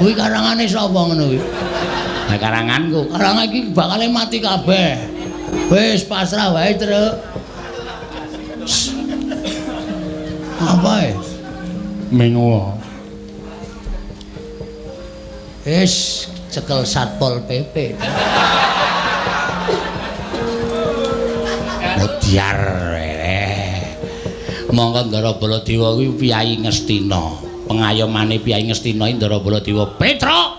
Kuwi karangane sapa ngono kuwi? Lah karanganku. Karangan iki bakal mati kabeh. Wis pasrah wae, Truk. Apa ya? Mengo. Wis cekel Satpol PP. Mutiar. Monggo Ndara Baladewa kuwi Piyai Ngastina. Pengayomane Piyai Ngastina Ndara Baladewa. Petruk.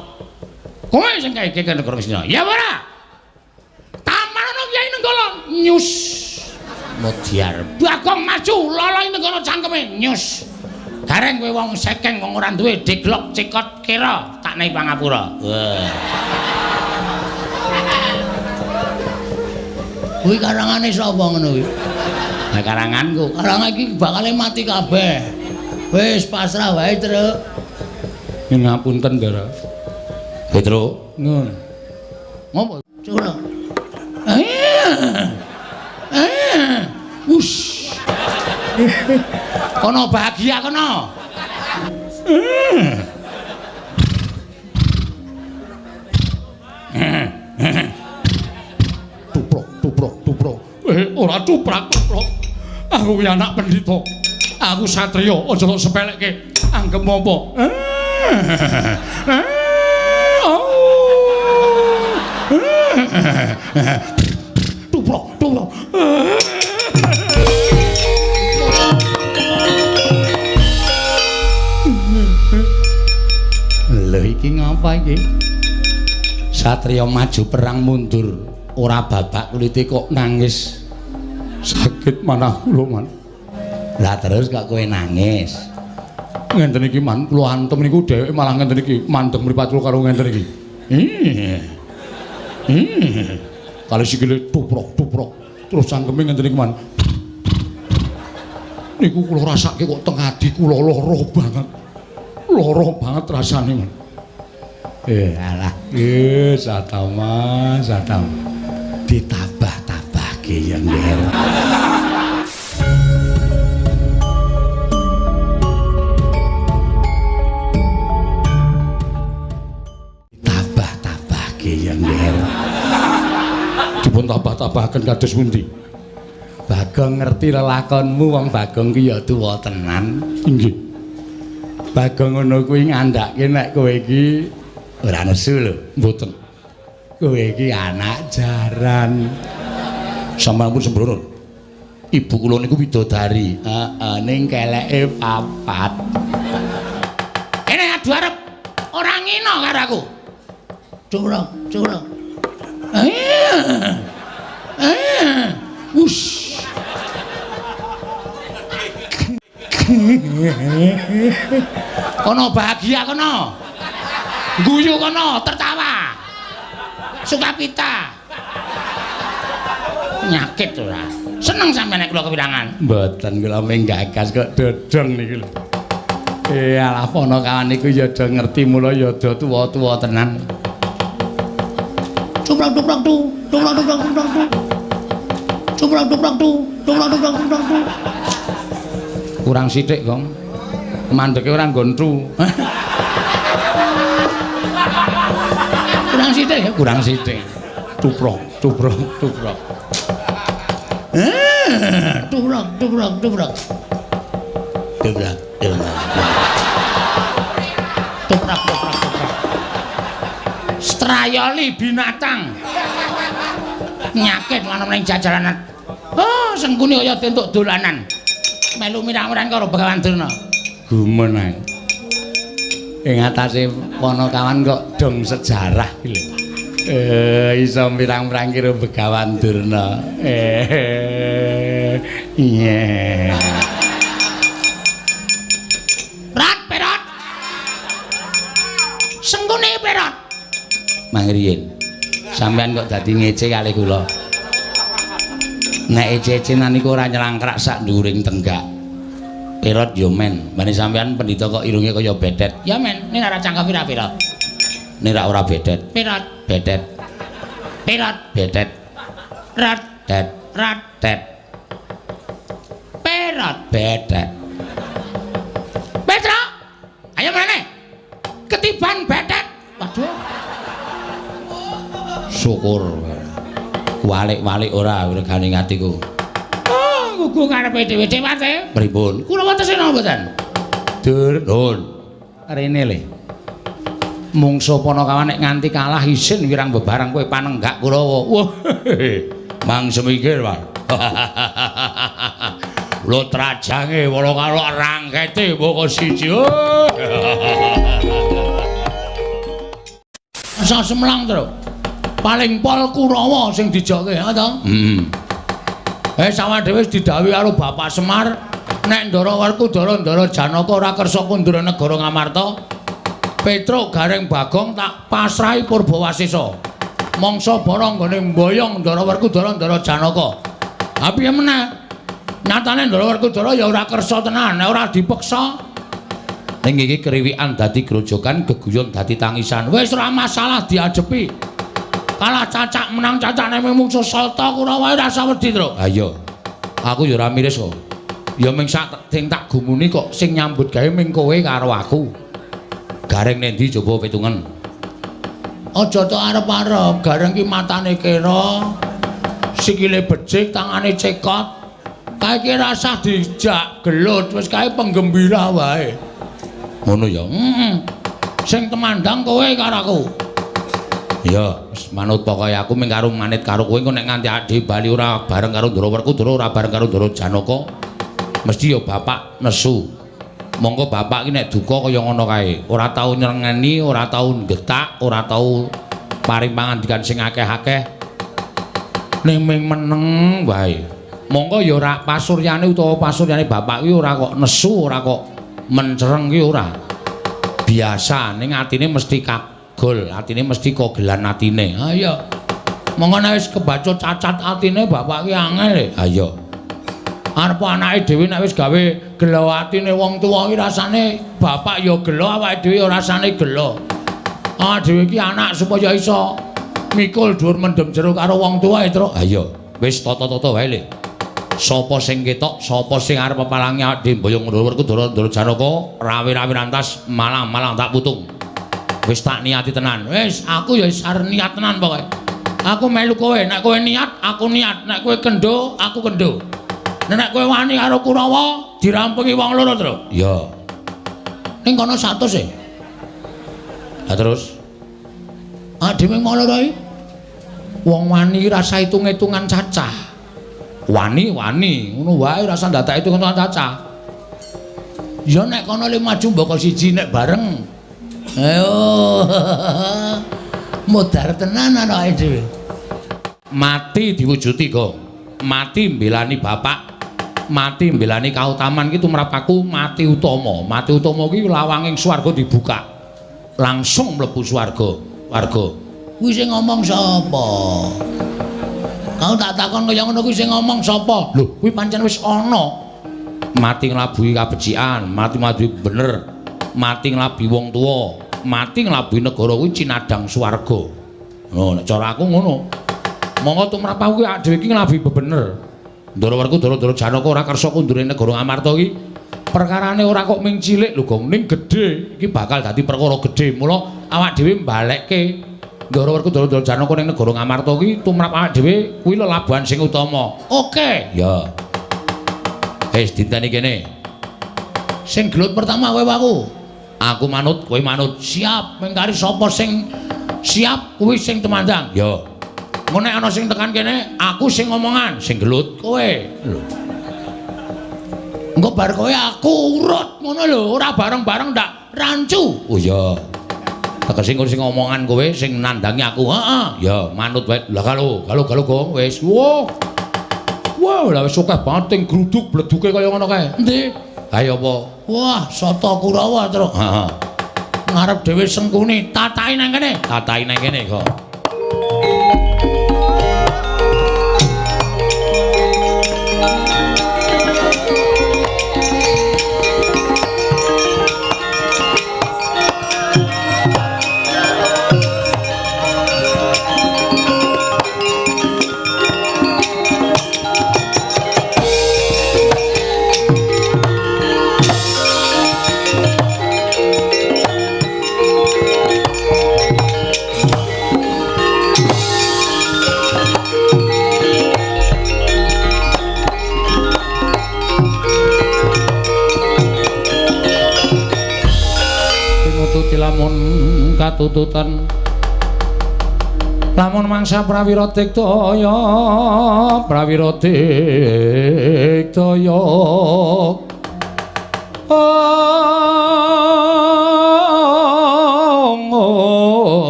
Kowe sing kaya negara Ngastina. Ya ora? Tamarana Piyai Nenggala. Nyus. Mutiar. Bagong maju loloi negara cangkeme. Nyus. Gareng kowe wong sekeng wong ora duwe diglok cikot kira tak nehi pangapura. Wah. Kuwi karangane sapa ngono kuwi? Lah karanganku. Karangan iki bakal mati kabeh. Wis pasrah wae, Truk. Ngapunten, Ndara. Petruk. Ngono. Ngopo? Coba. Wush. Kono bahagia kono. Tuprok. Ora tuprak-tuprok. Aku kuwi anak pendhita. Aku satriya, aja kok sepelekke. Anggem apa? Tuprok. Lho iki ngapa iki? Satriya maju perang mundur, ora babak kulite kok nangis. Sakit manah kula man. Lah terus kok kowe nangis. Ngenten iki man, kula antem niku dheweke malah ngenten iki mandeg mripat kula karo ngenten iki. Kalau sikile tuprok. Terus cangkeme ngenten iki man. Niku kula rasake kok teng ati kula lara banget. Lara banget rasane man. Alah, satama. Ditabah-tabahke ya nggih. Ditabah-tabahke ya nggih. Dipun tabah-tabahaken kados pundi? Bagong ngerti lelakonmu wong Bagong ki ya tuwa tenan. Nggih. Bagong ngono kuwi ngandhake nek kowe iki ora nesu lho, mboten. Kowe iki anak jaran. Sampun sembrono. Ibu kula niku widodari. Heeh, ning keleke papat. Kene adu arep ora ngina karo aku. Curang. Wush. Kono bahagia kono. Guyu kono, tertawa. Sukacita. Nyakit ora. Seneng sampeyan nek kula kepirangan. Mboten kula menggagas kok dodong niki lho. Alah ponokawan niku ya do ngerti mula ya do tuwa-tuwa tenan. Cuprak. Kurang sithik, Gong. Mandeke ora nggontu. Kurang sithik. Tuprok. Tuprok. Strayali binatang. Nyakit ana ning jajalanan. Oh, sengkune kaya entuk dolanan. Melu mirang-mirang karo Begawan Durna. Gumen ae. Ing atase Ponokawan kok dong sejarah iki lho. Iso mirang-mirang karo Begawan Durna. Iya. Perot. Sengkune perot. Mangriyen. Sampeyan kok dadi ngece kali kula. Nek ece-ecenan niku ora nyelangkrak sak dhuwuring tenggak. Perot yo men. Bane sampeyan pendhita kok irunge kaya bedet. Ya men, nek ora cangkem pira perot. Nek ora bedet. Perot, bedet. Perot, bedet. Radet, radet. Perot, bedet. Petruk. Ayo meneh. Ketiban bedet. Waduh. Syukur. Walik-walik ora regane atiku. Oh, gugu karepe dhewe dewate. Pripun? Kula wonten napa mboten? Dur, nun. Rene le. Mungsuh Panakawan nek nganti kalah isin wirang bebarang kowe panenggak Kurawa. Wah. Mang semikir, Pak. Lho trajange wala karo rangkete mbok siji. Asa semlang terus. Paling pol Kurawa sing dijokke, ha to? Sawang dhewe wis didhawuhi karo Bapak Semar nek Ndara Werkudara Ndara Janaka ora kersa kundura negara Ngamarta. Petruk Gareng Bagong tak pasrahi Purbawasesa. Mangsa bara nggone mboyong Ndara Werkudara Ndara Janaka. Ha piye meneh? Nyatane Ndara Werkudara ya ora kersa tenan, ora dipeksa. Ning iki kriwikan dadi grojogan, geguyon dadi tangisan. Wis ora masalah diadepi. Kalah cacak menang cacak nek mungsuh Salta Kurawa ora usah wedi, Tru. Ha iya. Aku ya ora miris kok. Ya ming sak sing tak gumuni kok sing nyambut gawe ming kowe karo aku. Gareng nendi coba pitungan. Aja tok arep-arep, Gareng ki matane kera, sikile becik, tangane cekot. Kae ki rasah dijak gelut, wis kae penggembira wae. Ngono ya. Sing temandang kowe karo aku. Ya, wis manut pokoke aku mung karo manit karo kowe engko nek nganti ade bali ora bareng karo Ndara Werkudara, ora bareng karo Ndara Janaka. Mesti ya bapak nesu. Monggo bapak iki nek duka kaya ngono kae, ora tau nyrengeni, ora tau getak, ora tau paring pangandikan sing akeh-akeh. Ning meneng wae. Monggo ya ora pasuryane utawa pasuryane bapak iki ora kok nesu, ora kok mencereng iki ora. Biasa ning atine mesti kagol, atine mesti kogelan atine. Ha iya. Monggo nek wis kebacut cacat atine bapak iki angel. Ha iya. Arep anake dhewe nek wis gawe gelo atine wong tuwa iki rasane bapak ya gelo awake dhewe ya rasane gelo. Dhewe iki anak supaya iso mikul dhuwur mendem jero karo wong tuwa Tru. Ha iya, wis tata-tata wae le. Sapa sing ketok, sapa sing arep pepalangi awake dhewe mboyong Ndara Werkudara Ndara Janaka, rawi-rawi rantas malang-malang tak putung. Wis tak niati tenan. Wis aku ya wis arep niat tenan pokoke. Aku melu kowe, nek kowe niat, aku niat. Nek kowe kendho, aku kendho. Nek kowe wani karo Kurawa dirampungi wong loro, Tru. Iya. Ning kono 100 e. Ha terus? Dhewe ngono to iki. Wong wani rasa hitung-hitungan cacah. Wani, ngono wae rasa ndatak hitung-hitungan cacah. Ya nek kono le maju mboko siji nek bareng. Ayo. Modar tenan anake dhewe. Mati diwujuti kok. Mati mbelani bapak. Mati mbelani kautaman ki tumrap aku mati utama. Mati utama ki lawanging swarga dibuka. Langsung mlebu swarga. Warga. Kuwi sing ngomong sapa? Kau tak takon kaya ngono kuwi sing ngomong sapa? Lho, kuwi pancen wis ana. Mati nglabuhi kabecikan, mati maduhi bener. Mati nglabi wong tuwa, mati nglabuhi negara kuwi cinadang swarga. Oh, nek cara aku ngono. Monggo tumrap aku ki dhewe iki nglabi bebener. Ndara Werkudara Ndara Janaka ora kersa kundure negara Ngamarta iki perkarane ora kok ming cilik lho, Gong, ning gedhe. Iki bakal dadi perkara gedhe. Mula awak dhewe mbalekke Ndara Werkudara Ndara Janaka ning negara Ngamarta iki tumrap awak dhewe kuwi lelabuhan sing utama. Oke. Ya. Wis dinteni kene. Sing gelut pertama kowe aku. Aku manut, kowe manut. Siap. Mengkari sapa sing siap kuwi sing temandang. Ya. Ngono nek ana sing tekan kene, aku sing ngomongan, sing gelut kowe. Lho. Engko bar kowe aku urut ngono lho, ora bareng-bareng ndak rancu. Oh iya. Tegese sing ngomongan kowe sing nandangi aku. Heeh. Ya manut wae. Lah kalau Gong wis. Wah. Wah, lah wis akeh banget ting gruduk bleduke kaya ngono kae. Endi? Ha ya apa? Wah, soto Kurawa, Tru. Heeh. Ngarep dhewe sengkuni, tataki nang kene. Tataki nang kene kok. katututan lamun mangsa prawira diktaya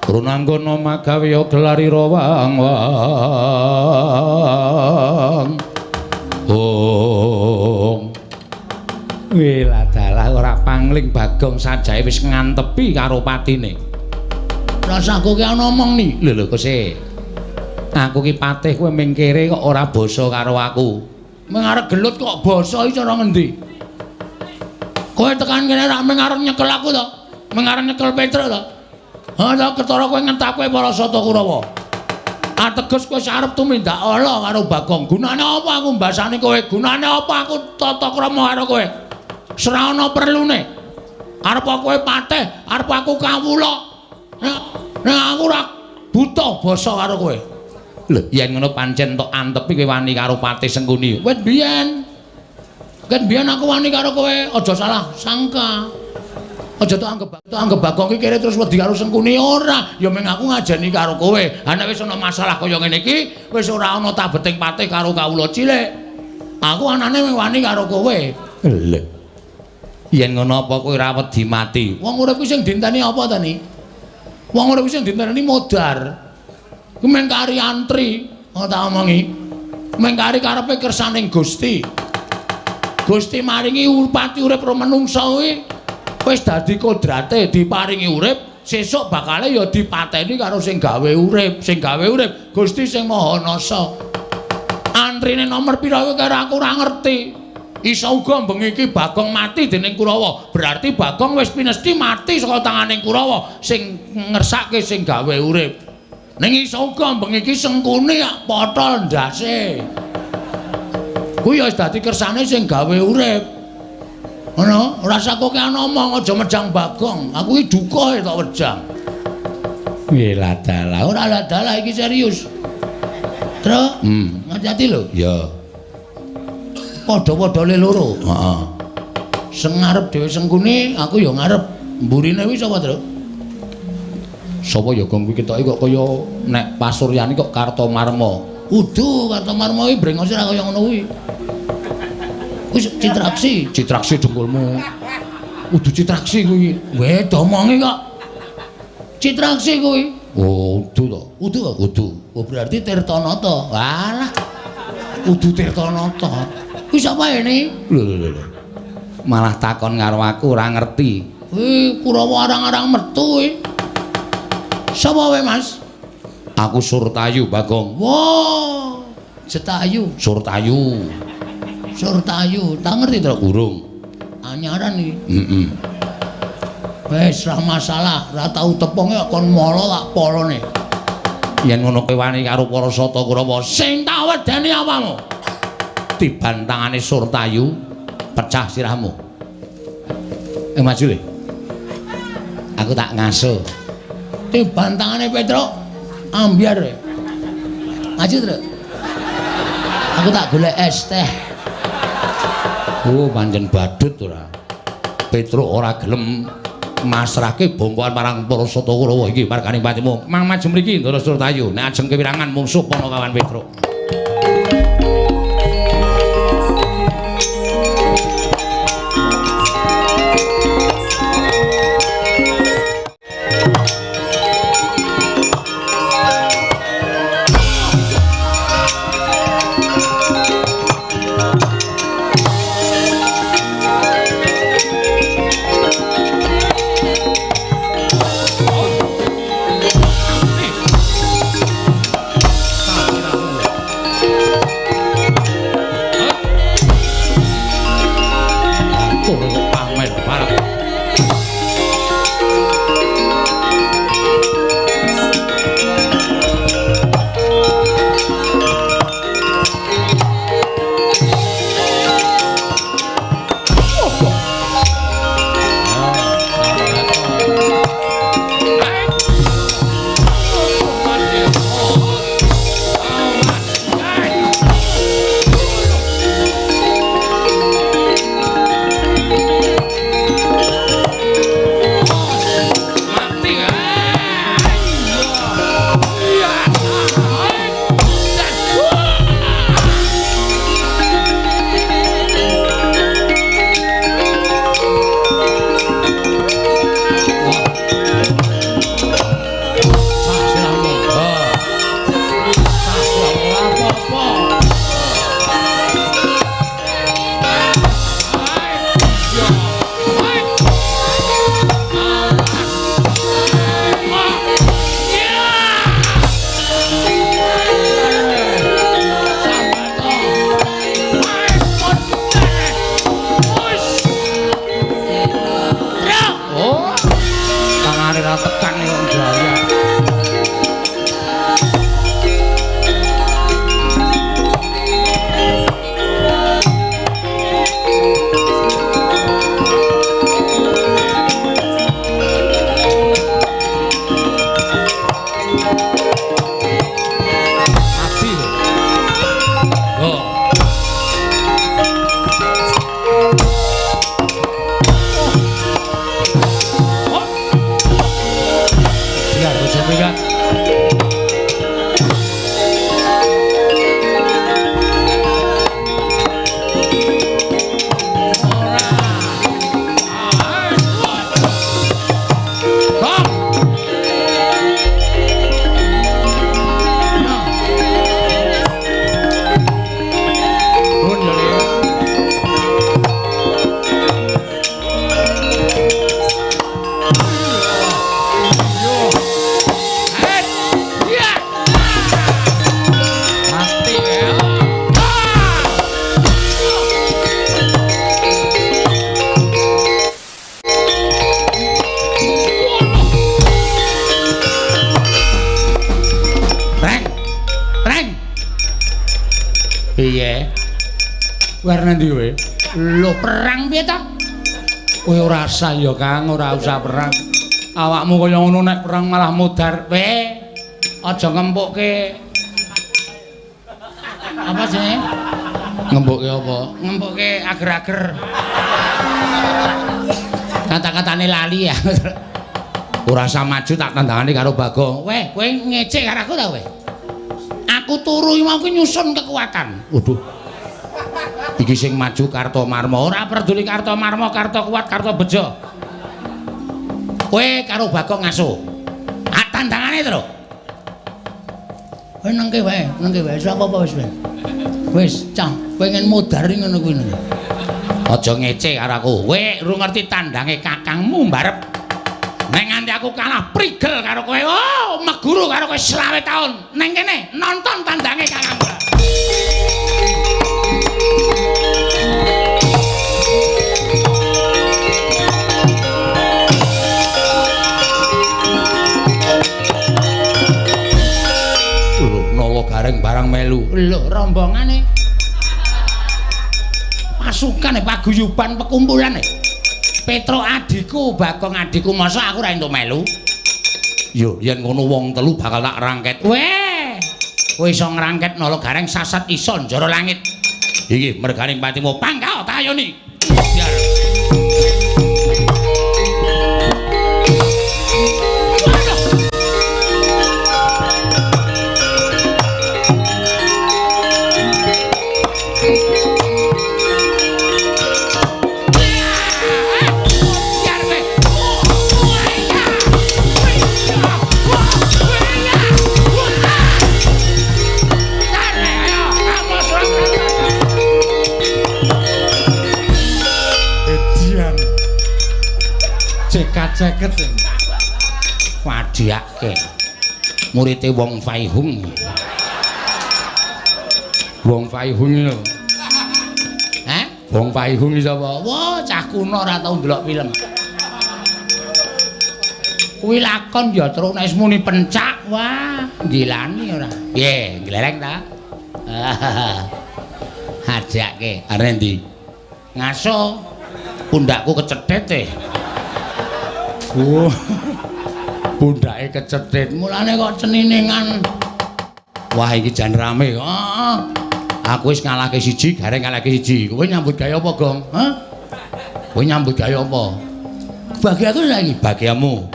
Runanggana magawe gelari rawang Wiladalah ora pangling Bagong sajae wis ngantepi karo patine. Rasaku ki ana omong ni. Lho kose. Aku ki patih kowe mingkire kok ora basa karo aku. Ming arep gelut kok basa iki cara ngendi? Kowe tekan kene rak ming arep nyekel aku to? Ming arep nyekel Petruk to? Ha ta ketara kowe ngentak kowe para Sata Kurawa. Ateges kowe arep tumindak ala karo Bagong. Gunane apa aku mbasani kowe? Gunane apa aku tata krama karo kowe? Ora ana perlune. Arep kowe patih, arep aku kawula. Nek aku ora buta basa karo kowe. Lho, yen ngono pancen tok antepi kowe wani karo Patih Sengkuni. Wis biyen. Ken biyen aku wani karo kowe, aja salah sangka. Aja tok anggap Bagong iki kere terus wedi karo Sengkuni ora. Ya mung aku ngajeni karo kowe. Ha nek wis ana masalah kaya ngene iki, wis ora ana tabeting Patih karo kawula cilik. Aku anane wani karo kowe. Lho. Yen ngono apa kowe ora wedi mati? Wong urip ki sing dinteni apa ta ni? Wong urip sing dinteni modar. Ku mengkari antri, tak omongi. Mengkari karepe kersaning Gusti. Gusti maringi pati urip ro menungsa kuwi wis dadi kodrate diparingi urip, sesuk bakale ya dipateni karo sing gawe urip, Gusti sing Maha Nasa. Antrine nomor pira kuwi karo aku ora ngerti. Isa uga bengi iki Bagong mati dening Kurawa. Berarti Bagong wis pinesti mati saka tanganing Kurawa sing ngersake sing gawe urip. Ning isa uga bengi iki Sengkuni potol ndase. Kuwi ya wis dadi kersane sing gawe urip. Ngono, ora sakoke ana omong aja mejang Bagong. Aku iki duka tok wejang. Nggih ladalah, ora ladalah iki serius. Tru, ngati-ati lho. Ya. Padha-padha le loro. Heeh. Sing ngarep dhewe Sengkuni, aku ya ngarep. Mburine kuwi sapa, Tru? Sapa ya gong kuwi ketoke kok kaya nek Pasuryani kok Kartomarma. Udu Kartomarma kuwi brengose ora kaya ngono kuwi. Wis Citraksi dengkulmu. Udu Citraksi kuwi. Weh domonge kok. Citraksi kuwi. Oh, udu to. Udu. Oh berarti Tirtanata. Walah. Udu Tirtanata. Kuwi sapa ini? Lho. Malah takon karo aku ora ngerti. Kurawa arang-arang metu kuwi. Sapa wae, Mas? Aku Surtayu, Bagong. Wah, Jetayu. Surtayu. Tak ngerti to? Urung. Anyaran iki. Heeh. Wis ra masalah, ra tau teponge kon mala tak polone. Yen ngono kowe wani karo para Sata Kurawa, sing tak wedeni apamu? Dibantangane Surtayu, pecah sirahmu. Maju le. Aku tak ngaso. Dibantangane Petruk, ambyar. Maju, Truk. Aku tak golek es teh. Oh, pancen badut ora. Petruk ora gelem masrahke bongkoan marang para Sata Kurawa iki margane patimu. Mang maju mriki Ndara Surtayu, nek ajeng kewirangan mungsuh Panakawan Petruk. ora tekan kok Jaya. Warna ndi kowe? Lho perang piye ta? Kowe ora usah ya Kang, ora usah perang. Awakmu kaya ngono nek perang malah mudar. Weh, aja ngempukke. Apa sih? Ngempukke apa? Ngempukke ager-ager. Kata-katane lali ya. Ora usah maju tak tandangane karo Bagong. Weh, kowe ngecek karo aku ta kowe? Aku turu iki mau nyusun kekuatan. Waduh. Iki sing maju Kartomarma, ora peduli Kartomarma, Kartokuat, Kartobejo. Kowe karo Bagong ngaso. Ah tandangane to. Kowe nengke wae, sapa apa wis wae. Wis, cah, pengen mudari ngono kuwi. Aja ngece karo aku. Kowe ora ngerti tandange kakangmu mbarep. Nek nganti aku kalah prigel karo kowe, oh, meguru karo kowe 20 taun. Neng kene nonton tandange kakangmu. Gareng barang melu. Lho rombongane. Pasukane paguyuban pekumpulan. Petro adikku, Bagong adikku, masa aku ora entuk melu? Yo, yen ngono wong telu bakal tak rangket. Weh. Kowe iso ngrangket nala gareng sasat iso njara langit. Iki merganing patimu pangkal tayoni. Biar. Ceket wadiake murite Wong Faihung. Wong Faihung lho. Hah? Wong Faihung sapa? Wah, cah kuno ora tau ndelok film. Kuwi lakon ya terus nek muni pencak, wah, gilani ora. Piye, glereng ta? Hajake arep ndi? Ngaso pundakku kecethet e. Pundake kecethet, mulane kok ceniningan. Wah iki jan rame. Heeh. Aku wis ngalahke siji, gareng ngalahke siji. Kowe nyambut gawe apa, Gong? Hah? Kowe nyambut gawe apa? Bagianku saiki, bagianmu.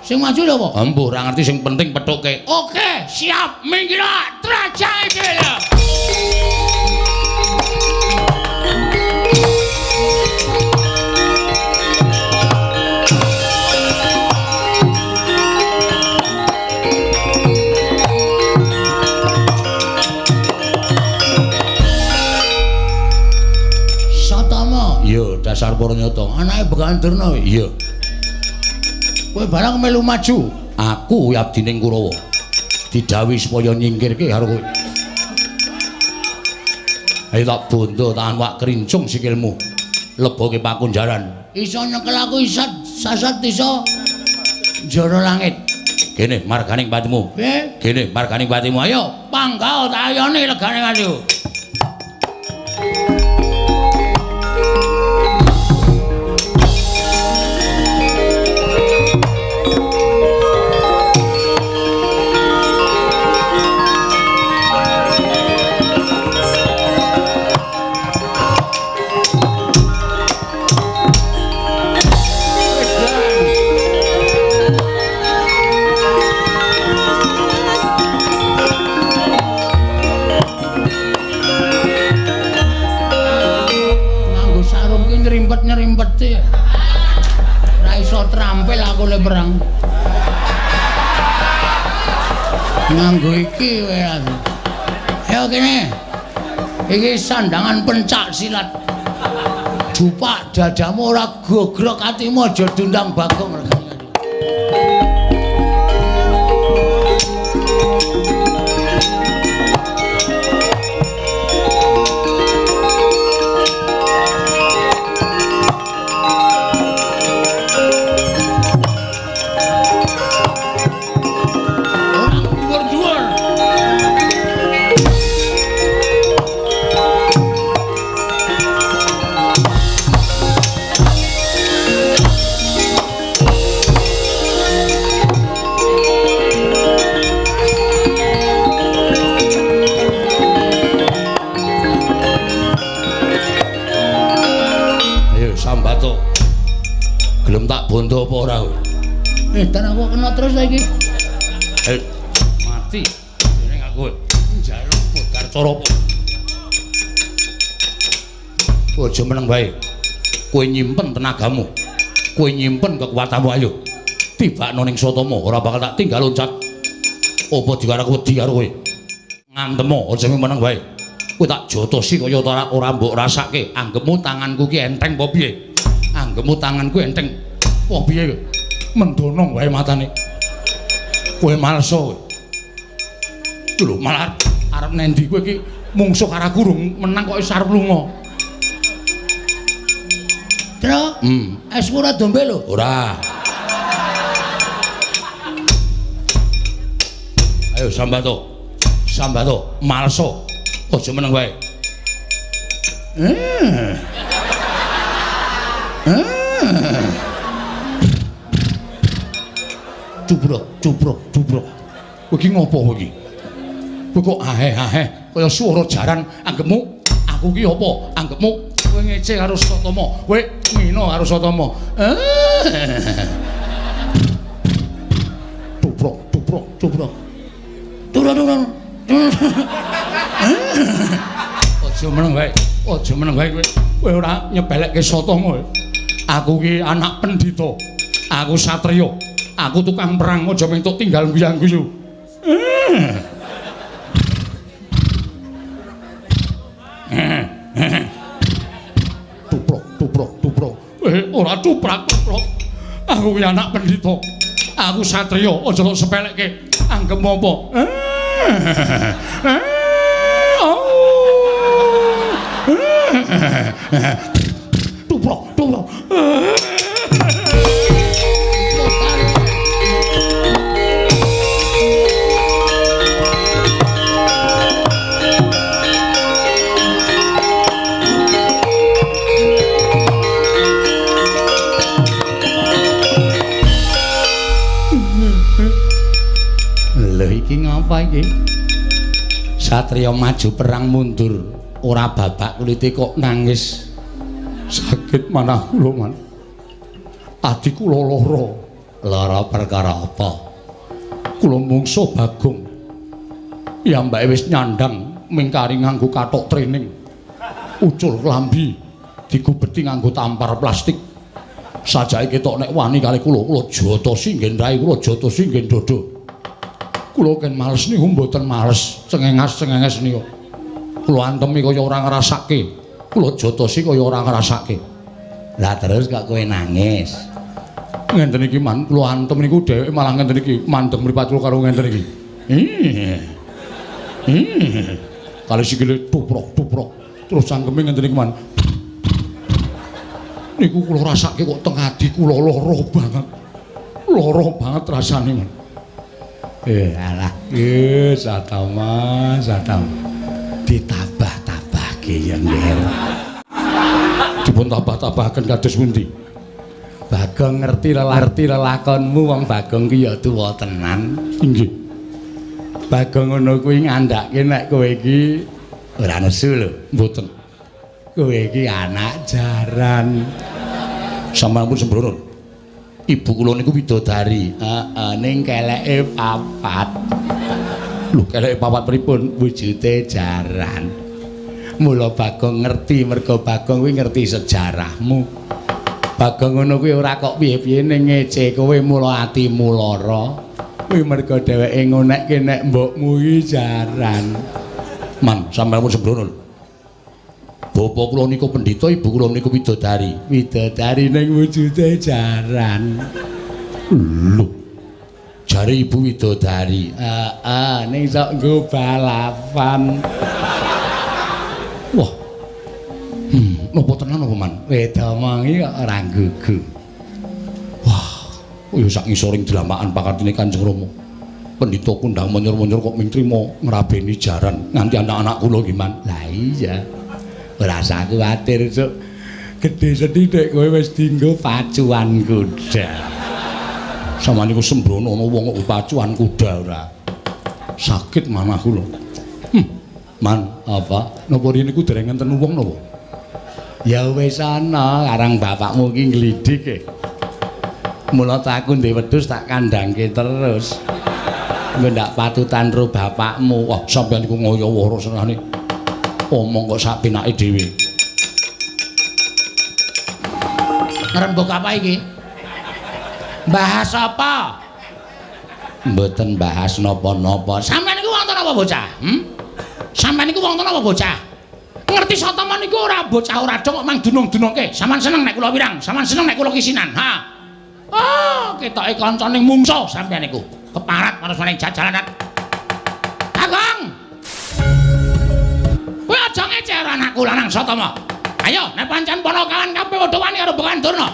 Sing maju lho apa? Embuh, ora ngerti sing penting pethuke. Oke, siap. Minggir, trajai dhewe. Dasar Puranyata, anake Bekanderna. Iya. Kowe barang melu maju, aku abdining Kurawa. Didhawuhi supaya nyingkirke karo kowe. Ayo tak bondo tahan wak krincung sikilmu. Leboke pakunjaran. Iso nyekel aku isat sasat iso. Jara langit. Kene marganing patimu. Kene marganing patimu. Ayo, panggao tak ayone legane atiku. Nyerimpet ra iso trampil aku le perang nganggo iki wae aku ayo kene iki sandangan pencak silat jupak dadamu ora gogrok atimu aja dundang Bagong regane bondo apa ora kowe? Dan aku kena terus saiki. Mati. Dening aku njaluk bogar cara apa? Aja meneng wae. Kowe nyimpen tenagamu. Kowe nyimpen kekuatanmu ayo. Tibakno ning Sotama ora bakal tak tinggal loncat. Apa diwara wedi karo kowe? Ngantemo aja meneng wae. Kowe tak jotosi kaya ora mbok rasake. Anggepmu tanganku ki enteng apa piye? Anggepmu tanganku enteng. Wah piye kowe? Mendonong wae matane. Kowe malsa kowe. Lho malah arep nendi kowe iki mungsuh karo aku menang kok iso arep lunga. Tro? Es ora dombe lho. Ora. Ayo sambato. Sambato, malsa. Aja meneng wae. Cubrok. Kowe iki ngopo kowe iki? Kowe kok aheh-aheh kaya swara jaran anggepmu. Aku ki apa? Anggepmu kowe ngece karo Sotama. Kowe ngina karo Sotama. Cubrok. Turun. Aja meneng wae. Kowe. Kowe ora nyepelekke Sotama. Aku ki anak pendhita. Aku satriya. Aku tukang perang, aja mentuk tinggal guyang-guyu. Tuprok. Ora cuprak. Aku ki anak pendhita. Aku satriya, aja kok sepelekke. Anggep apa? Tuprok. Iki ngapa iki? Satriya maju perang mundur, ora babak kulite kok nangis. Sakit manah kula man. Adi kula lara. Lara perkara apa? Kula mungsuh Bagong. Piyambake wis nyandang mingkari nganggo kathok training. Ucul klambi digubeti nganggo tampar plastik. Sajake ketok nek wani kali kula jotosi nggen rai, kula jotosi nggen dodo. Kula ken males niku mboten males, cengenges niku. Kula antemi kaya ora ngrasake. Kula jotosi kaya ora ngrasake. Lah terus kok kowe nangis. Ngenten iki man, kula antem niku dheweke malah ngenten iki mandeg mripat kula karo ngenten iki. Kali sikile tuprok. Terus cangkeme ngenten iki man. Niku kula rasake kok teng adi kula lara banget. Loro banget rasane, Man. Alah, satama. Ditabah-tabahke ya nggih. Dipun tabah-tabahaken kados pundi? Bagong ngerti lelakonmu wong Bagong ki ya tuwa tenan. Inggih. Bagong ngono kuwi ngandhake nek kowe iki ora nesu lho, mboten. Kowe iki anak jaran. Sampun sembrono. Ibu kula niku widodari. Heeh, ning keleke papat. Lho, keleke papat pripun? Wujude jaran. Mula Bagong ngerti, mergo Bagong kuwi ngerti sejarahmu. Bagong ngono kuwi ora kok piye-piye ning ngece kowe mula atimu lara. Kuwi mergo dheweke ngonekke nek mbokmu iki jaran. Man, sampeyan sembrono. Bapak kula niku pendhita, ibu kula niku widodari. Widodari ning wujude jaran. Lho. Jare ibu widodari. Heeh, ning sok nggo balapan. Wah. Napa tenan apa, Man? Wedomongi kok ora gugu. Wah, kaya sak ngisoring dramakan pakatine Kanjeng Rama. Pendhita kundang monyor-monyor kok ming trima ngrabeni jaran nganti anak-anak kula ki, Man. Lah iya. Ora usah kuwatir, Cuk. Gedhe sethithik kowe wis dienggo pacuan kuda. Sama niku sembrono ana wong kok pacuan kuda ora. Sakit manah kula. Man, apa? Napa rene niku dereng enten wong napa? Ya wis ana, karang bapakmu ki nglidik e. Mula aku ndek wedhus tak kandhangke terus. Engko ndak patutan ro bapakmu. Wah, sampeyan niku ngoyo-woro senane. Omong kok sak penake dhewe. Ngrembug apa iki? Bahas apa? Mboten bahas napa-napa. Sampeyan niku wonten apa bocah? Sampeyan niku wonten apa bocah? Ngerti sataman niku ora bocah ora dong kok mang dunung-dunungke. Sampeyan seneng nek kula wirang, sampeyan seneng nek kula kisinan. Ha. Oh, ketoke kancane mungsuh sampeyan niku. Keparat marang maning jajalanan. Agong. Kowe aja ngecewer anakku lanang Satama. Ayo, nek pancen para kawan kabeh padha wani karo Bengawan Durna.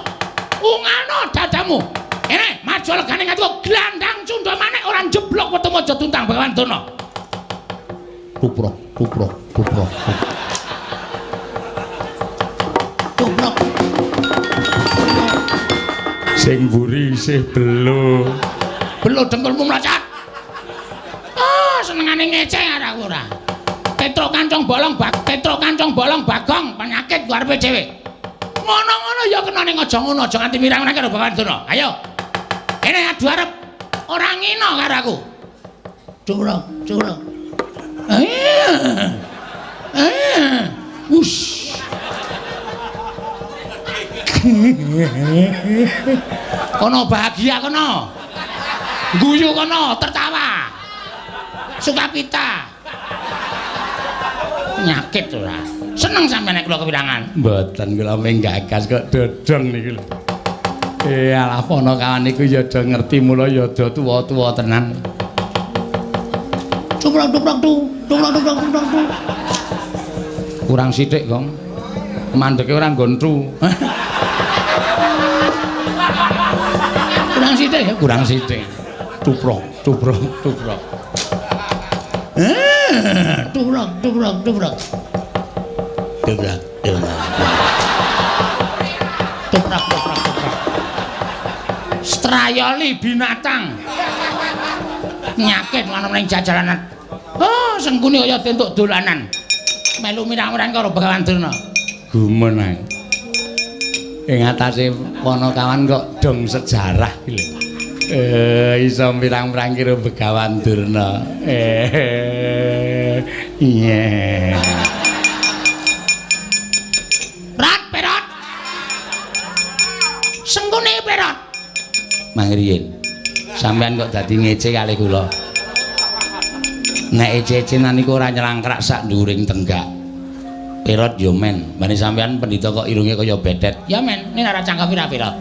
Ungano dadamu. Kene maju legane ngatiku glandang cundha manik ora jeblok wetu aja tuntang Bengawan Durna. Kuprok. Tubrok. Sing mburi isih belo. Belo dengkulmu mlacat. Ah, senengane ngeceh aku ora. Petruk kancong bolong Bagong penyakit karepe dhewe. Ngono-ngono ya kena ning aja ngono, aja nganti mirang-mirang karo Bengawan Durna. Ayo. Kene adu arep ora ngino karo aku. Cubrok. Wush. Kono bahagia kono. Guyu kono, tertawa. Sukacita. Nyakit ora. Seneng sampeyan nek kula kewirangan. Mboten kula ming gagas kok dodong niku lho. Alah ponokawan niku ya do ngerti mula ya do tuwa-tuwa tenan. Dubrok. Kurang sithik, Gong. Mandeke ora nggontu. Kurang sithik. Dubrok. Dubrok. Strayali binatang. Nyakit ana ning jajalanan. Oh, sengkune kaya entuk dolanan. Melu mirang-mirang karo Bengawan Durna. Gumen ae. Ing atase ponokawan kok dong sejarah iki lho. Iso mirang-mirang karo Bengawan Durna. Iya. Perot. Sengkune perot. Mangriyen. Sampeyan kok dadi ngece kalih kula. Nek ece-ecenan niku ora nyelangkrak sak nduring tenggak. Perot yo men. Bane sampeyan pendhita kok irunge kaya bedet. Ya men, nek ora cangkem ora perot.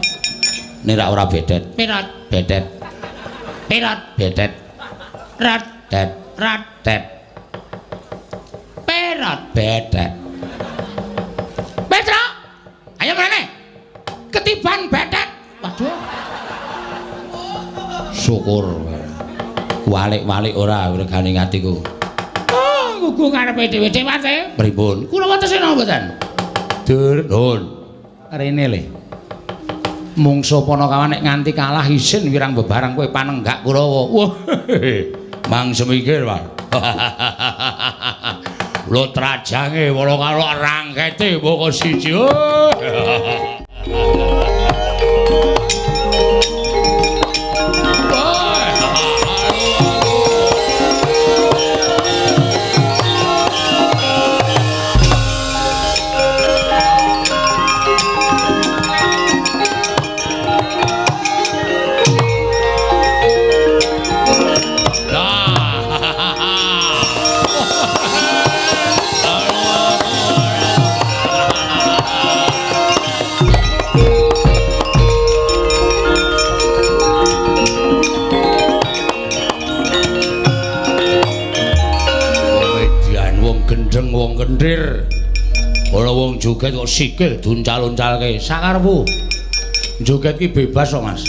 Nek ora bedet. Perot, bedet. Perot, bedet. Rat, det. Perot, bedet. Petro. Ayo meneh. Ketiban bedet. Waduh. Syukur. Walik-walik ora regane atiku. Oh, gugu karepe dhewe dewate. Pripun? Kula wetese napa mboten? Dur, nun. Rene le. Mungsuh Panakawan nek nganti kalah isin wirang bebarang kowe panenggak Kurawa. Wah. Mang semikir, Pak. Lho trajange wala karo rangkete mboko siji. Wong kendir ora wong joget kok sikil duncal-uncalke sakarepmu joget ki bebas kok Mas.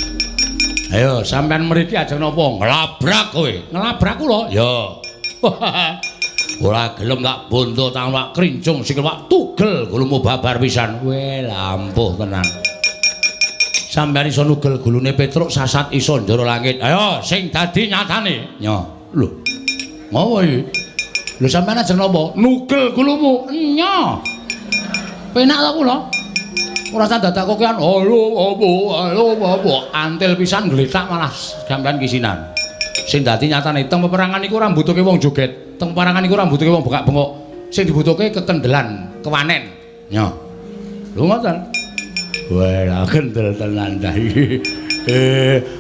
Ayo sampean mriki ajeng napa nglabrak kowe nglabrak kula ya ora gelem tak bondo tangan tak krincung sikil tak tugel gulumu babar pisan we lampuh tenan sampean iso nugel gulune Petruk sasat iso njero langit ayo sing dadi nyatane ya lho ngopo iki lho sampeyan ajeng napa? Nugel gulumu. Nya. Penak ta kula? Ora tak dadakokean. Halo apa? Antil pisan gletak malah sampeyan kisinan. Sing dadi nyatane teng peperangan iku ora mbutuhke wong joget. Teng peperangan iku ora mbutuhke wong bengak-bengok. Sing dibutuhke kekendelan, kewanen. Nya. Lho ngoten. Wah, kendel tenan ta iki.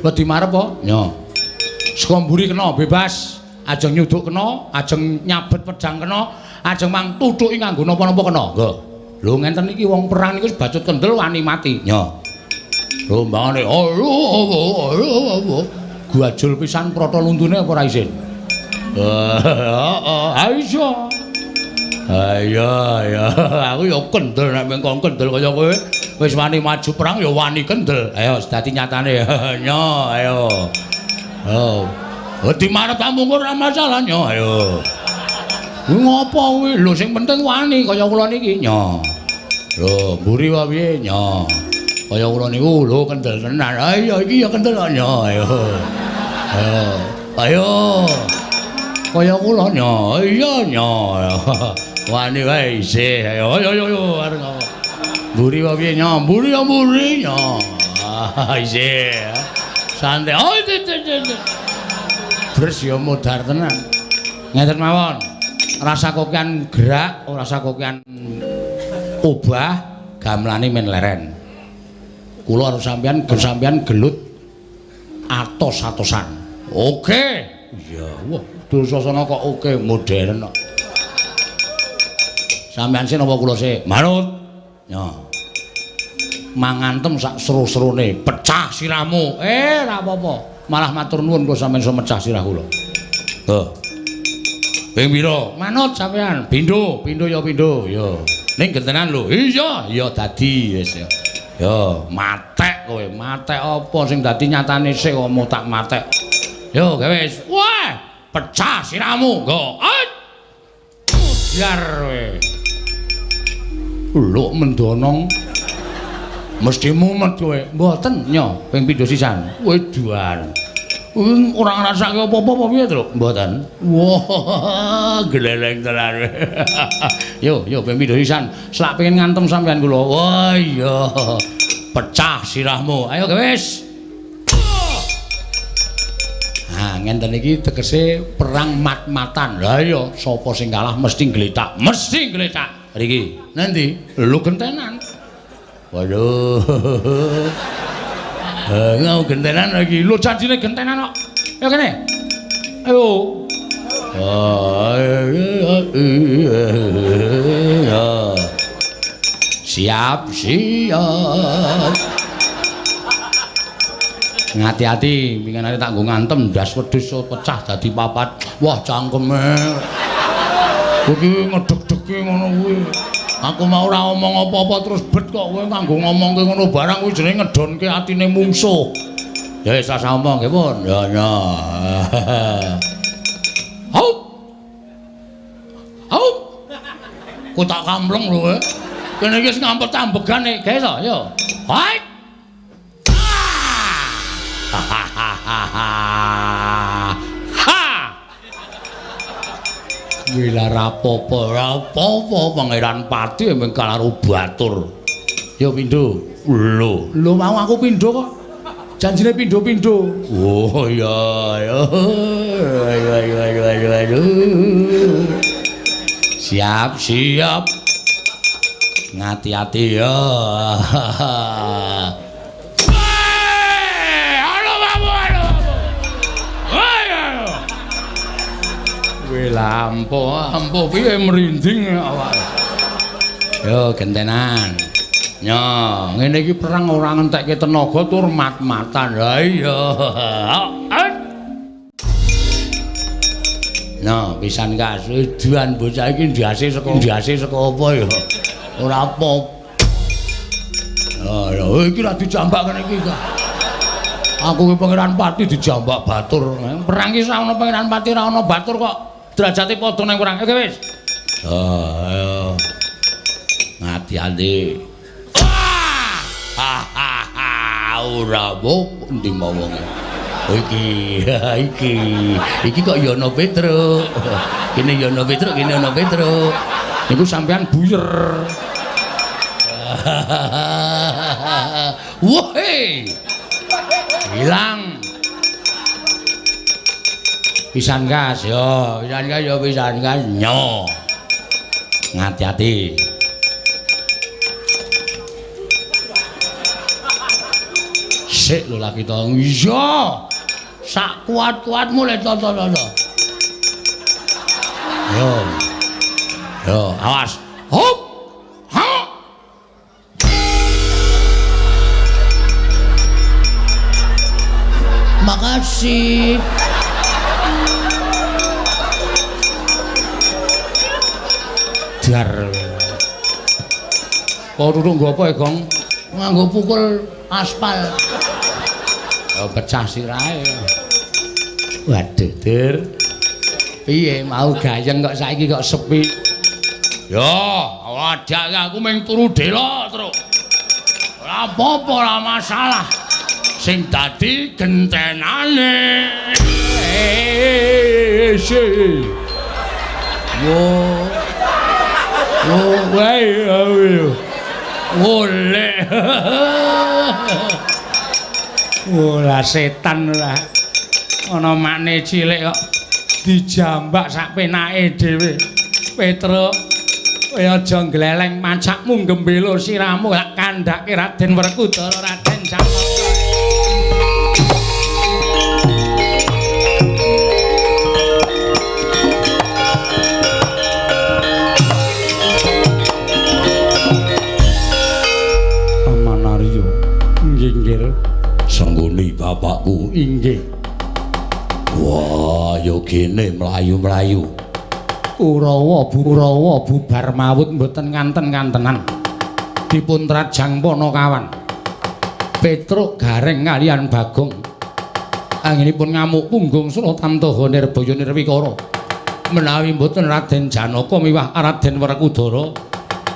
Wedi marep apa? Nya. Saka mburi kena bebas. Ajeng nyuduk kena, ajeng nyabet pedang kena, ajeng mang tutuki nganggo napa-napa kena. Nggih. Lho ngenten iki wong perang niku bacut kendel wani mati. Nya. Lho mbangane guajul pisan prata luntune apa ora isin? Heeh, ayo. Aku ya kendel nek mengkon kendel kaya kowe wis wani maju perang ya wani kendel. Ayo dadi nyatane. Nya, ayo. Oh. Wedi marep tak mungkur ora masalah nyo ayo. Ngopo kuwi? Lho sing penting wani kaya kula niki nyo. Lho, mburi wae piye nyo. Kaya kula niku lho kendel tenan. Ayo iki ya kendel nyo ayo. Ayo. Kaya kula nyo. Iya nyo. Wani wae isih. Ayo areng. Mburi wae piye nyo. Mburi ya mburi nyo. Isih. Santai. Oh, Bres ya modar tenan. Ngeten mawon. Rasa kokian gerak, rasa kokian obah, gamelane men leren. Kula karo sampeyan gelut atos-atosan. Oke. Iya, wah, Dursasana kok oke modern kok. Sampeyan sih napa kula sih? Manut. Ya. Mangantem sak seru-serune, pecah sirahmu. Ora apa-apa. Malah matur nuwun kula sampeyan iso mecah sirah kula. Heh. Ping pira? Manut sampeyan. Pindho ya pindho. Ya. Ning gentenan lho. Iya dadi wis ya. Ya, matek kowe. Matek apa sing dadi nyatane sik kok mau tak matek. Yo, gawe wis. Wah, pecah sirahmu. Nggo. Biar kowe. Lho mendonong. Mesti mumet kowe. Mboten nyo, ping pindho sisan. Weduan. Ora ngrasake apa-apa apa piye, Truk? Mboten. Wah, gleleng tenan. Yo, ping pindho sisan. Slak pengen ngantem sampean kula. Wah, iya. Pecah sirahmu. Ayo, wis. Nah, ngenten iki tegese perang mat-matan. Lah iya, sapa sing kalah mesti gletak. Mesti gletak. Riki. Nanti lu gentenan. Waduh. Ngau gentenan lagi. Lu janjine gentenan kok. Ya kene. Ayo. Siap. Ngati-ati, pinginane tak nggo ngantem ndas wedhus pecah dadi papat. Wah, cangkeme. Iki ngedeg-degi ngono kuwi. Aku mau ora omong apa-apa terus bet kok kowe kanggo ngomongke ngono barang kuwi jenenge ngedonke atine mungsuh. Ya wis rasa omong nggih pun. Ya ya. Haup. Haup. Ku tak kampleng lho. Kene iki wis ngampet ambegan nek guys ya. Hai. Wila rapopo Pangeran Pati emang karo batur. Ya pindho. Lho mau aku pindho kok. Janjine pindho-pindho. Oh iya ya. Ayo. Siap. Ngati-ati ya. Lampu piye merinding awak. Yo gentenan. Yo, ngene iki perang ora ngentekke tenaga tur mat-matan. Ha iya. No, pisan kasuduan bocah iki ndiase saka apa ya? Ora apa. Oh, iki ra dijambak kene iki. Aku ki Pangeran Pati dijambak batur. Perang iki ora ana Pangeran Pati ora ana batur kok. Derajate padha nang kurang. Oke wis. Ayo. Ngati-ati. Ora mbok endi mawonge. Iki kok ya ana Petruk. Kene ya ana Petruk, kene ana Petruk. Niku sampean buyer. Wohe. Hilang. Pisan gas yo, pisan gas nyo. Ngati-ati. Sik lho laki to. Iya. Sak kuat-kuatmu le to. Yo, awas. Hop. Ha. Makasih. Dar. Kok duduk nggo apa, Gong? Nganggo pukul aspal. Oh, pecah sirahe. Waduh, Dur. Piye mau gayeng kok saiki kok sepi? Yo, wadak aku mung turu dela terus. Ora apa-apa, ora masalah. Sing dadi gentenane. Oleh. Ora setan ora. Ana makne cilik kok dijambak sak penake dhewe. Petruk, kowe aja gleleng mancakmu gembelo siramu lak kandhake Raden Werkudara Raden Janaka. Senggone bapakku inggih. Wah, yo kene mlayu-mlayu. Urawa bubar mawut mboten nganten-ngantenan. Dipun trajang Panakawan. Petruk Gareng kaliyan Bagong. Anggenipun ngamuk punggung Suratamtaha Nirbaya Nirwikara. Menawi mboten Raden Janaka miwah Raden Werkudara,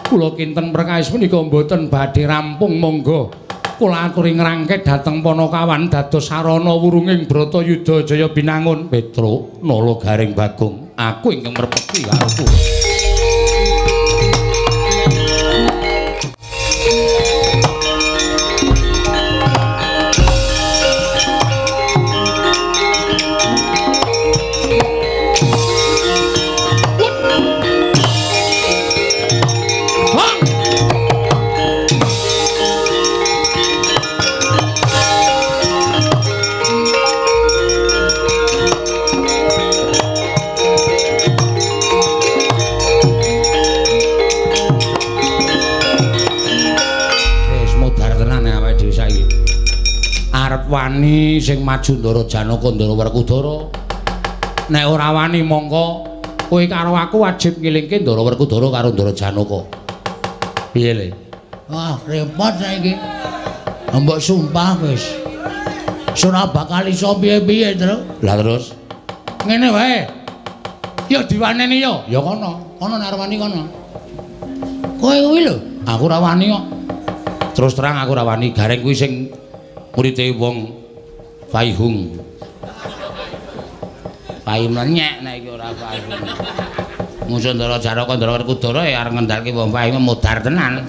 kula kinten perkawis menika mboten badhe rampung monggo. Kula aturi ngrangkek dhateng Panakawan dados sarana wurunging Bratayuda Jaya binangun. Petruk Nala Gareng Bagong, aku ingkang merpati karo kowe. Wani sing maju Ndara Janaka Ndara Werkudara. Nek ora wani mongko kowe karo aku wajib ngilingke Ndara Werkudara karo Ndara Janaka. Piye le? Wah, repot saiki. Mbok sumpah wis. ora bakal iso piye-piye, Tru. Lah terus ngene wae. Ya diwaneni ya. Ya kono. Kono nek arep wani kono. Kowe kuwi lho, aku ora wani kok. Terus terang aku ora wani, Gareng kuwi sing murite wong Faihung. Pai menyek nek iki ora Faihung. Musuh Ndara Janaka Ndara Werkudara ya arep ngendhalke wong Faihung modar tenan.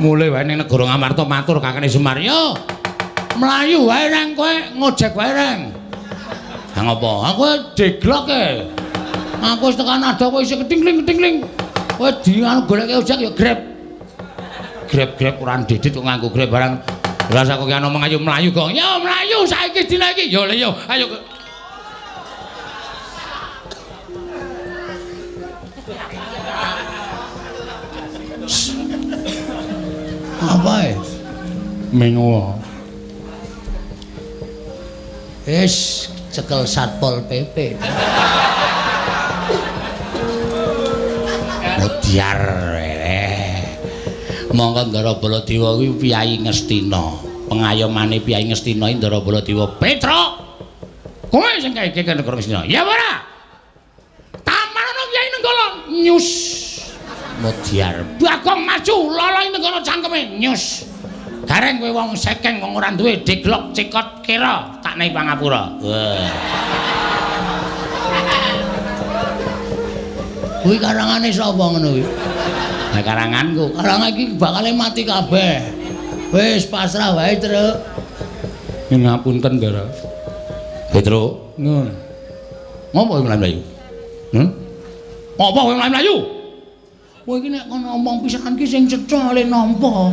Mulai wae ning negara Ngamarta matur kakene Semar, "Yo, mlayu wae nang kowe, ngojek wae nang." Lah ngopo? Aku deglok e. Aku wis tekan ada kowe isih ketingling-ketingling. Kowe di anu goleke ojek ya Grab. Grab ora didit kok nganggo Grab barang. Rasa kok ana omong ayo mlayu kok. Ya mlayu saiki dina iki. Yo le yo, ayo. Apa e? Mengo. Wis cekel Satpol PP. Modiar monggo Ndara Baladewa kuwi Piyai Ngastina. Pengayomane Piyai Ngastina Ndara Baladewa. Petra. Kowe sing kaeke negara Ngastina. Ya ora. Taman ana Piyai Nenggala. Nyus. Modiar. Bagong maju lolo negara cangkeme. Nyus. Gareng kowe wong sekeng wong ora duwe deglok cikot kira tak nai pangapura. Wah. Kuwi karangane sapa ngono kuwi? Lah karanganku. Karangan iki bakale mati kabeh. Wis pasrah wae, Truk. Ngapunten, Ndara. Petro, Nun. ngopo kowe mlayu? Apa kowe mlayu? Kowe iki nek kono omong pisan ki sing cetha le nampa.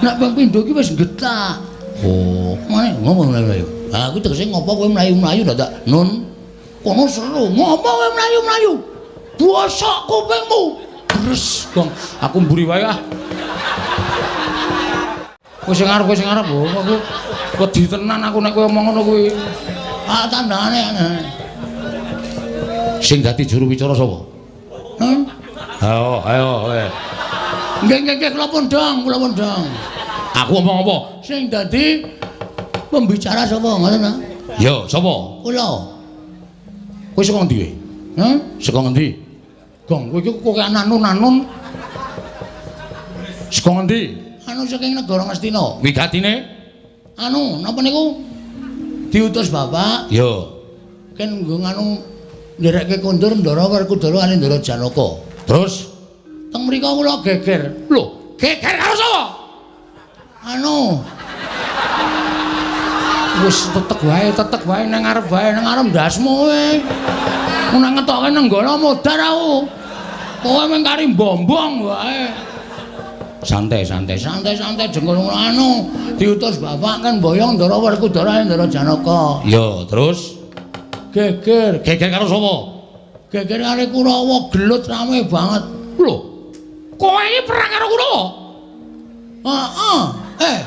Nek ping pindho ki wis getak. Oh, mane ngopo mlayu? Ah, aku tegese ngopo kowe mlayu-mlayu dadak Nun. Kono seru. Ngopo kowe mlayu-mlayu? Bosok kupingmu. Bres, Gong. Aku mburi wae ah. Kowe sing arep aku wedi tenan aku nek kowe omong ngono kuwi. Ah, tandane. Sing dadi juru wicara sapa? Ayo. Nggih, kula pundhang. Aku omong apa? Sing dadi pembicara sapa ngoten ta? Ya, sapa? Kula. Kowe saka endi kowe? Saka endi? Gong, kowe iki kok nanun. Saka endi? Anu saking negara Ngastina. Wigatine? Anu, napa niku? Diutus Bapak. Yo. Ken nggo anu nderekke kondur Ndara Werkudara kali Ndara Janaka. Terus Teng mriko kula geger. lho, geger karo sapa? Anu. Wis tetek wae nang ngarep ndasmu kowe. Mun ngetokke nenggala modar aku. Kowe mung kari bombong wae. Santai jengkol anu diutus Bapak kan boyong Ndara Werkudara Ndara Janaka. Yo, terus Geger karo sapa? geger kali Kurawa gelut rame banget. Lho, kowe iki perang karo Kurawa? Heeh.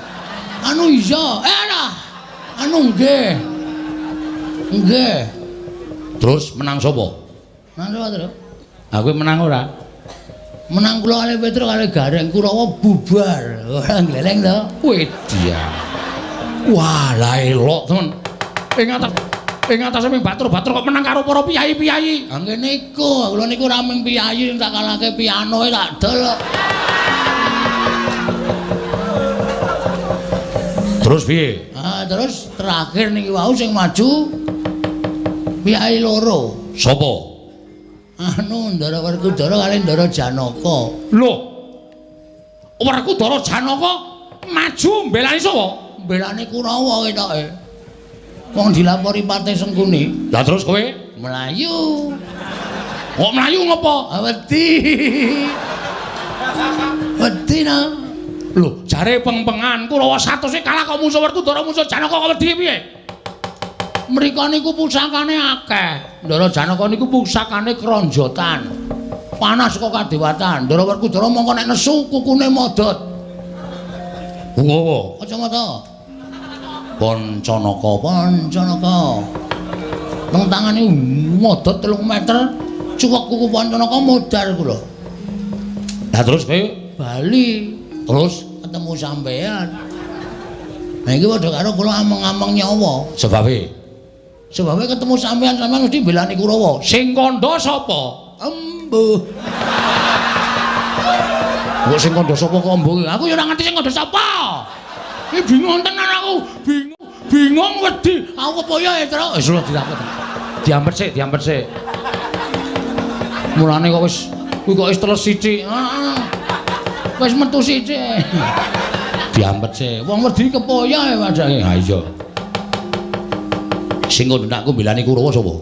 Anu iya. Alah. Anu nggih. Terus menang sapa? Menang sapa, Tru? Aku menang ora? Menang kula kali Petro kali Gareng Kurawa bubar. Ora gleleng to. Wedya. Wah, la elok, temen. Ing atase ming batur-batur kok menang karo para piyayi-piyayi. Ha ngene niku, kula niku ora ming piyayi tak kalahke pianoe tak dol. Terus piye? Terus terakhir niki wau sing maju piyayi loro. Sapa? Anu Ndara Werkudara kali Ndara Janaka. Lho. Werkudara Janaka maju mbelani sapa? Mbelani Kurawa ketoke. Wong dilapori Pate Sengkuni. Lah terus kowe Melayu. kok mlayu ngopo? Wedi na. Lho, jare peng-pengan Kurawa 100 e kalah kok musuh Werkudara musuh Janaka kok wedi piye? Mriko niku pusakane akeh. Ndara Janaka niku pusakane kronjotan. Panas kok kadewatan. Ndara Werkudara mongko nek nesu kukune modot. Ngowo. Kacamata. Pancanaka. Teng tangane modot 3 meter. Cuwek kuku Pancanaka modar kula. Lah terus kowe bali terus ketemu sampean. Nah iki padha karo kula ameng-ameng nyawa. Sebabe ketemu sampean mesti belani Kurawa. sing kandha sapa? Embuh. Kok sing kandha sapa kok embuh? Aku ya ora ngerti sing kandha sapa. Iki bingung tenan aku, bingung wedi. Aku kepaya ya, Tru. Wis lho diampet sik. Mulane kok wis kuwi kok wis teles sithik. Heeh. Wis metu sithik. Diampet sik. Wong wedi kepaya ya padake. Ha iya. Sing ngundakku mbelani Kurawa sapa?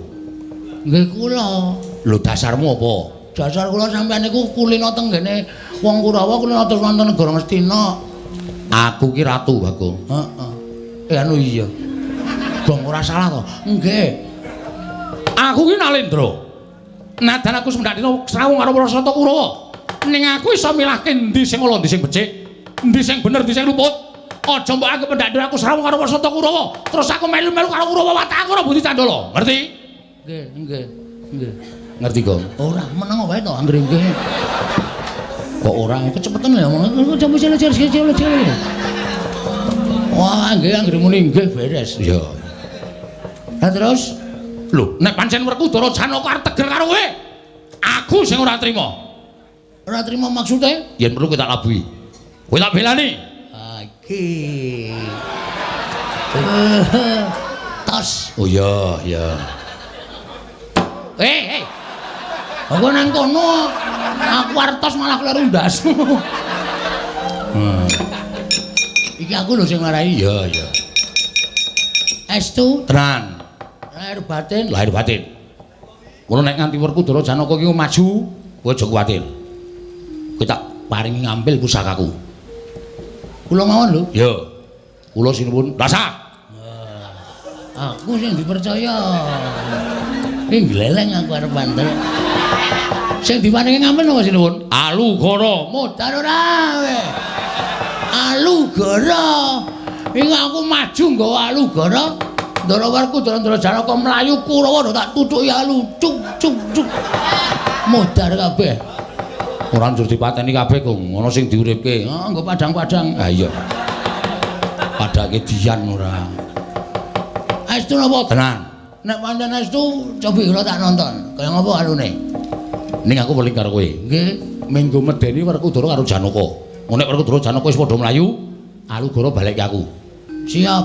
Nggih kula. Lho dasarmu apa? Dasar kula sampeyan niku kulino teng ngene wong Kurawa kulino terus wonten negara Mestina. Aku ki ratu, Bagong. Heeh. Anu iya. Bong ora salah to? Nggih. Aku ki Nalendra. Nadan aku semendakna srawung karo Prasata Kurawa. Ning aku iso milahke endi sing ala, endi sing becik, endi sing bener, endi sing luput. Aja mbok anggap pendak aku srawung karo Prasata Kurawa, terus aku melu-melu karo Kurawa watakku ora budi candala. Ngerti? Nggih. Ngerti kok? Ora meneng wae to anggere nggih. Kok ora Kecepetan ya ngomong jam cilik. Wah, nggih anggere muni nggih beres. Iya. Lah terus lho, nek pancen Werkudara Janaka arep teger karo kowe, aku sing ora trima. Ora trima maksude? Yen perlu kowe tak labuhi. Kowe tak belani. Iki. Tas. Oh iya. Hei. Aku nang kono aku artos malah kleru ndasmu. Iki aku lho sing marai. Iya. Estu Tenan. Lahir batin. Ngono nek nganti Werkudara Janaka ki maju, kowe aja kuwatir. Kowe tak paringi ngambil pusakaku. Kula mawon lho. Ya. Kula sinuwun rasa. Aku sing dipercaya. Ning gleleng aku arep bantel. Sing diparingi ngambil napa sinuwun? Alugara. Modar ora we. Alugara. Ing aku maju nggawa alugara. Ndara Werkudara Janaka mlayu Kurawa tak tutuki alu cuk. Modar kabeh. Ora njur dipateni kabeh kok, ana sing diuripke. Nggo padang-padang. Ha iya. Padake dian ora. Estu napa? Tenan. Nek pancen estu coba kula tak nonton. Kaya ngapa alune? Ning aku weling karo kowe. Nggih. Minggu medeni Werkudara karo Janaka. Nek Werkudara Janaka wis padha mlayu, alugara balekke aku. Siap.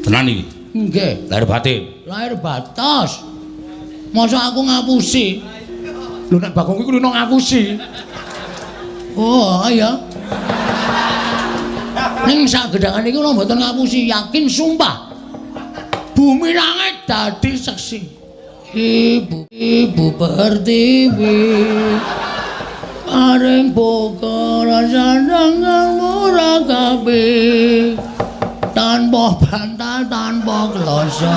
Tenan iki. Nggih. Lahir batin. Lahir batas. Masa aku ngapusi? Lho nek Bagong kuwi kuwi ngapusi. Oh, iya. Ning sak gedhangan iki kula mboten ngapusi, yakin sumpah. Bumi langit dadi seksi. Ibu pertiwi. Areng pokok sandang murah kabeh. Tanpa bantal, tanpa kloso.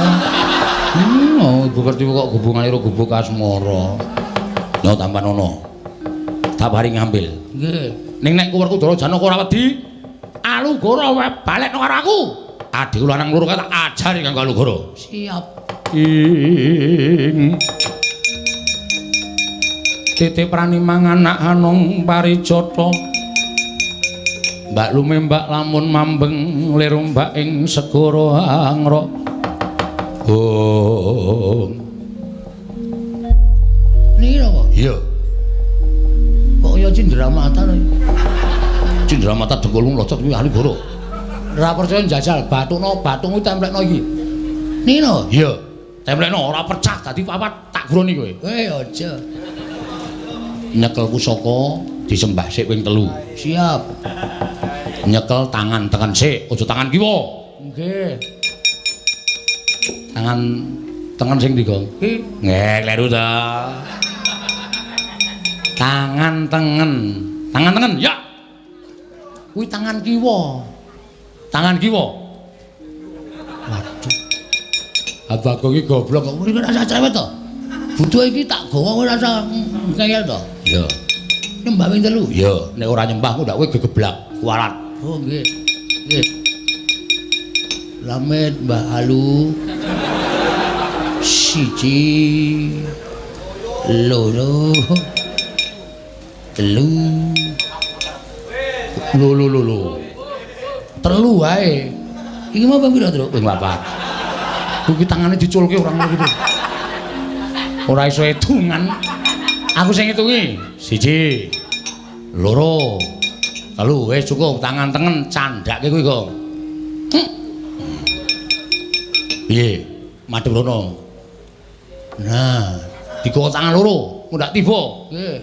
Ibu pertiwi kok hubungane karo gubuk asmara. Yo tampan ono. Tak paring ngambil. Nggih. Ning nek Werkudara Janaka ora wedi, alugara wae balekno karo aku. Adikku lanang loro tak ajari kanggo alugara. Siap. Titip prani mangan anak anong parijata. Mbak lume mbak lamun mambeng liru mbak ing segara angra. Niki lho kok. Iya. Kok kaya cindramata lho. Cindramata dengkulmu locot kuwi alugara. Ora percaya njajal bathukno kuwi templekno iki. Niki lho. Iya. Templekno ora pecah dadi papat tak groni kowe. Aja. Nyekel pusaka disembah sik ping 3. Siap. Nyekel tangan tekan sik, aja tangan kiwa. Nggih. Tangan tengen sing ndi, Gong? Iki Nggih, kleru ta. Tangan tengen. Tangan tengen, ya. kuwi tangan kiwa. Tangan kiwa. Waduh. Abang iki goblok kok mrene rasa cerewet to. Butuh iki tak gawa ora rasa ngeyel to. Iya. Nyembah ping 3. Iya, nek ora nyembah ku ndak kowe gegeblak, kualat. Oh nggih. Nggih. Lamet Mbah Alu. Siji. Loro. Telu. Lho. 3 wae. Iki mau ping pira, Tru? Ping 4. Kuwi tangane diculke ora ngono gitu. Ora iso edungan. Aku sing ngitungi. 1, 2, 3. Wis cukup tangan tengen candhake kuwi kok. Piye? Madhep rono. Nah, dikok tangan loro, ndak tiba. Nggih.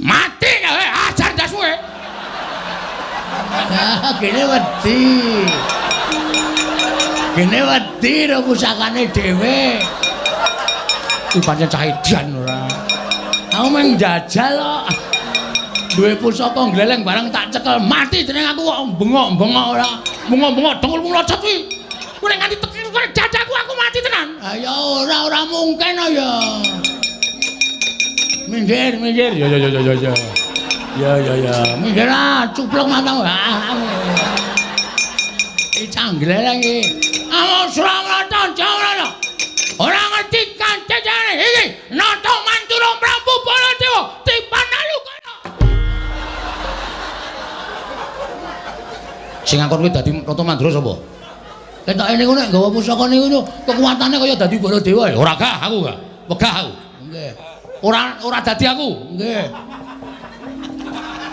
Mati kowe, ajar dasmu kowe. Ah, kene wedi. Kene wedi ro pusakane dhewe. Ku pancen cah edan ora. Aku mung jajal kok. Duwe pusaka gleleng barang tak cekel mati jeneng aku kok bengok-bengok ora. Bengok-bengok dengkul mlocot kuwi. Kowe nganti tekil kowe jajaku aku mati tenan. Ayo ora mungkin ya. Minggir. Ya. Ya. Minggir ah, cuplok matamu. Iki canggleleng iki. Amo Suramarta jawara. Ora ngerti kancane iki. Nata Mantura Prabu Baladewa dipanalukana. Sing ngakon kuwi dadi Nata Mandura sapa? Ketoke niku nek nggawa pusaka niku kekuatane kaya dadi Baladewa ya. Ora gak aku gak. Wegah aku. Nggih. Ora dadi aku. Nggih.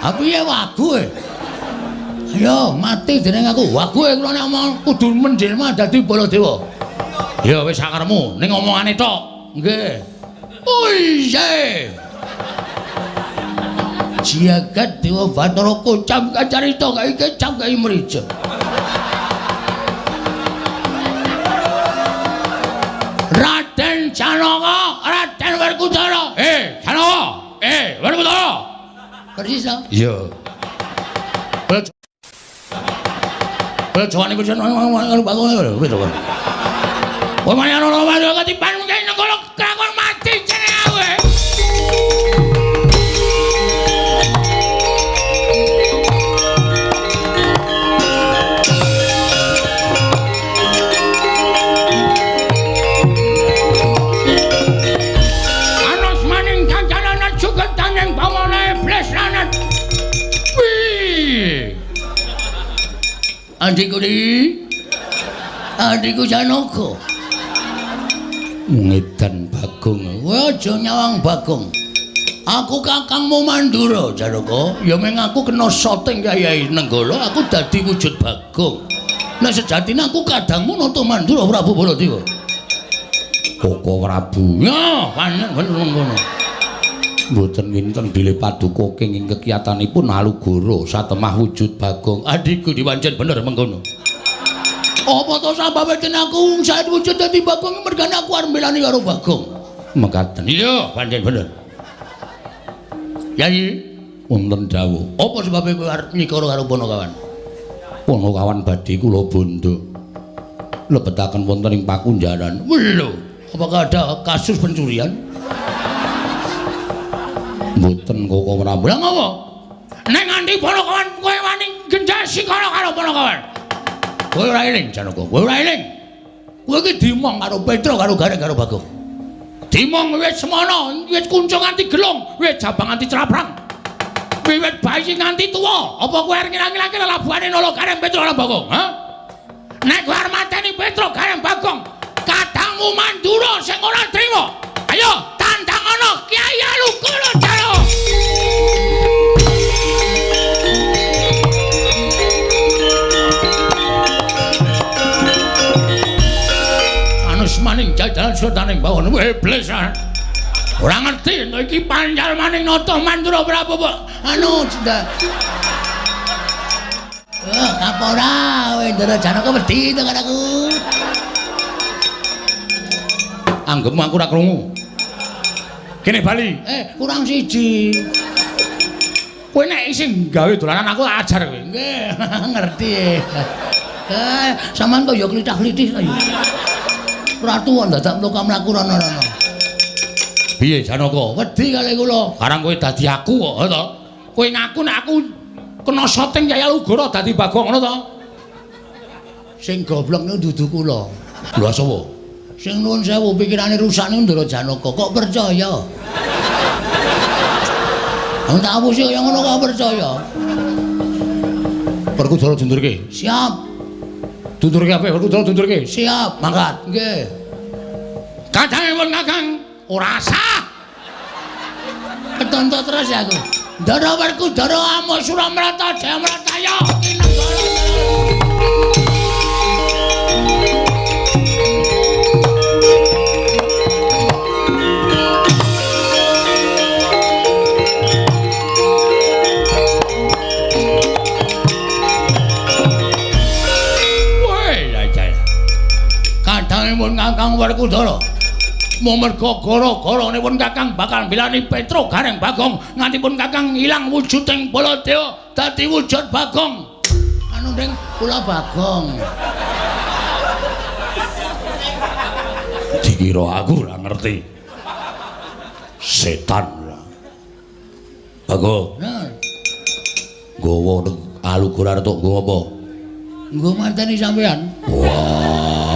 Aku ya wagu e. Ayo mati jeneng aku. Wagu e kula nek omong kudu menjelma dadi Baladewa. Ya wis sakarepmu ning omongane tok. Nggih. Oiye. Jagat Dewa Bathara kocam kacarita kae kecap kae mrijo. Raden Janaka, Raden Werkudara. Janaka. Werkudara. Persis to? Iya. Jawane kuwi ngono bakone wis to. Kowe mari ana ora ketipan mungkin negara kakon mati jeneng aku. Adikku Janaka. Ngedan Bagong. Kowe aja nyawang Bagong. Aku kakangmu Mandura, Janaka. Ya meng aku kena soting Kyai Nenggala, aku dadi wujud Bagong. Nek sejatine aku kadangmu Nata Mandura Prabu Baladewa. Koko Prabu. Ya, pancen bener ngono. Mboten winten bilih paduka kenging kekiyatanipun Alugara satemah wujud Bagong. Adikku diwancen bener mengkono. Apa to sababe aku sae wujud dadi Bagong mergane aku arep mbelani karo Bagong. Mekaten. Iya, pancen bener. Yai, wonten dawuh. Apa sebabe kowe arep nyikara karo Panakawan? Panakawan badhe kula bondo. Lebetaken wonten ing Pakunjaran. Lho, apakah ada kasus pencurian? Mboten kok Prabu. Lah ngopo? Nek nganti Panakawan kowe wani gendhasi karo Panakawan. Kowe ora eling Janaka, kowe ora eling. Kowe iki dimong karo Petra karo Gareng karo Bagong. Dimong wis semana, wis kuncung nganti gelung, wis jabang nganti craprang. Wiwit bayi nganti tuwa, apa kowe arep ngilang-ilangke lelabuhane Nala Gareng Petra lan Bagong, ha? Nek kowe arep mateni Petra Gareng Bagong, kadangmu Mandura sing ora trima. Ayo tandhangono Kyai Alugara Jaya. Maning jajalan sodaning bawon iblis ora ngerti ento iki panjal maning Nata Mandura Prabu anu sudah kapora Wendra Janaka wedi to karo aku anggepmu aku ora krungu kene bali kurang siji kowe nek isih gawe dolanan aku ajar kowe nggih ngerti sampean kok ya klithah-klithih ayo Ratu ndadak mlaku rono-rono. Piye Janaka? Wedi kali kula. Karang kowe dadi aku kok, to. Kowe ngaku nek aku kena soting Kyai Alugara dadi Bagong ngono to. Sing goblok niku dudu kula. Lha sapa? Sing nuwun sewu pikirane rusak niku Ndara Janaka. Kok percaya? Wong tak apusi kaya ngono kok percaya. Werkudara dundurke. Siap. Dundurke apik Werkudara dundurke. Siap. Mangkat. Nggih. Kadangipun Kakang ora sah. Ketontok terus ya aku. Ndara Werkudara Amuk Suramrata Jayamrataya Kinanggala. Kadangipun Kakang Werkudara merga gara-garanipun Kakang bakal milani Petro Gareng Bagong ngantipun Kakang ilang wujuding Baladewa dadi wujud Bagong. Anu ning kula Bagong. Dikira aku ora ngerti. Setan. Bagong. Nah, Nggawa aluguran tok nggawa apa? nggo manteni sampean. Wah.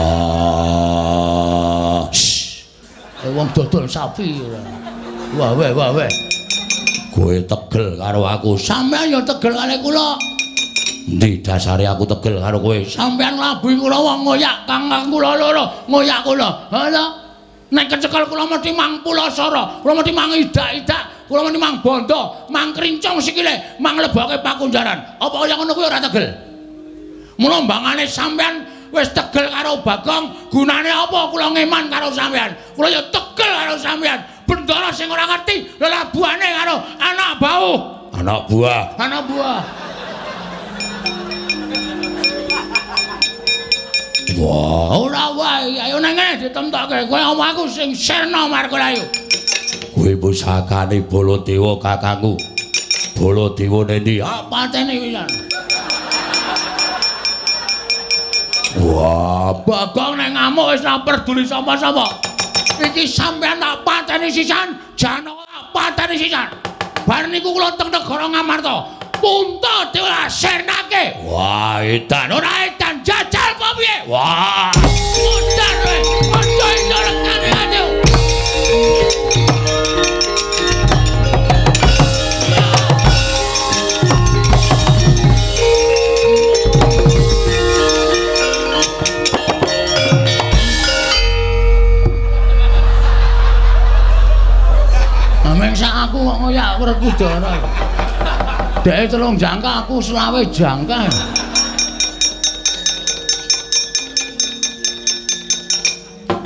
Wong dodol sapi ora. Wah. Kowe tegel karo aku. Sampean ya tegel kali kula. Ndi dasare aku tegel karo kowe? Sampean nglabuhi kula wong ngoyak kangkang kula loro, ngoyak kula. Lha nek kecekel kula mesti mang pulasara, kula mesti mang idak-idak, kula mesti mang bondo, mang krincong sikile, mang leboke pakunjaran. Apa kaya ngono kuwi ora tegel? Mula mbangane sampean wis tegel karo Bagong, gunane apa kula ngeman karo sampean? Kula ya tegel karo sampean. Bendara sing ora ngerti lelabuhane karo anak bau. Anak buah. Anak buah. Wah, Ora wae, ayo nang ngene ditemtokke. Kowe omahku sing sirna Margalayu. kowe pusakane Baladewa kakangku. Baladewa nendi? Patene pisan. Wah, Bagong nek ngamuk wis ora peduli sapa-sapa. Iki sampean tak pateni sisan, Janaka tak pateni sisan. Bar niku kula teng negara Ngamarta. Punta dilasirnake. wah edan. Ora edan jajal apa piye? Wah. Mundar kowe. Aja iso rekane ati. Mengsa aku kok ngoyak Werkudara. Dek 3 jangka aku 20 jangka.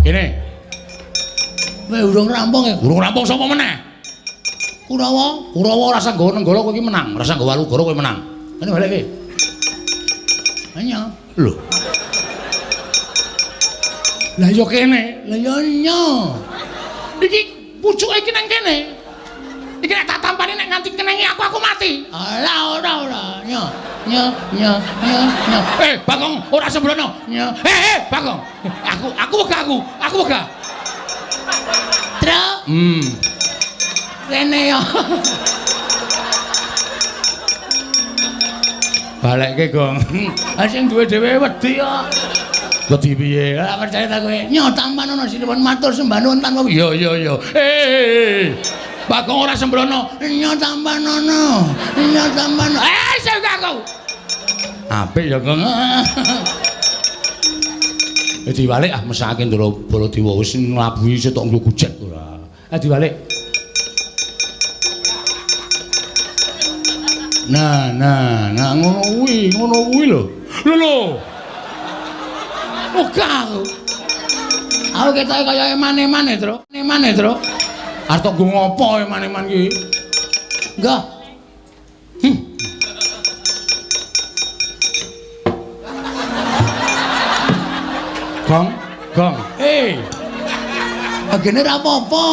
Kene. Kowe urung rampung ya? Urung rampung sapa meneh? Kurawa. Kurawa rasa nggawa nenggala kowe iki menang, rasa nggawa alugara kowe menang. Kene balik iki. Hanya. Lho. Lah yo kene. Lah yo nyo. Iki pucuke iki nang kene. Iki nek tak tampani nek nganti kenenge aku mati. Alah ora. Nyo. Bagong ora sembrono. Nyo. Bagong. Aku wegah. Tro. Kene yo. Balekke, Gong. Ha sing duwe dhewe wedi yo. Wedi piye? Ora percaya ta kowe. Nyo tampanono sinipun matur sembah nuwun tanpa. Yo. Bagong ora sembrono. Nyo tampanono. Sing aku. Apik ya, Gong. Diwalik mesake Ndara Baladewa wis nglabuhi setok nggo gujet ora. Diwalik. Nah, ngono kuwi lho. Lho. Aku. Aku ketoke kaya eman-eman Tru. Arep nggo ngopo eman-eman ki? Enggak. Gong. Agene ra apa-apa.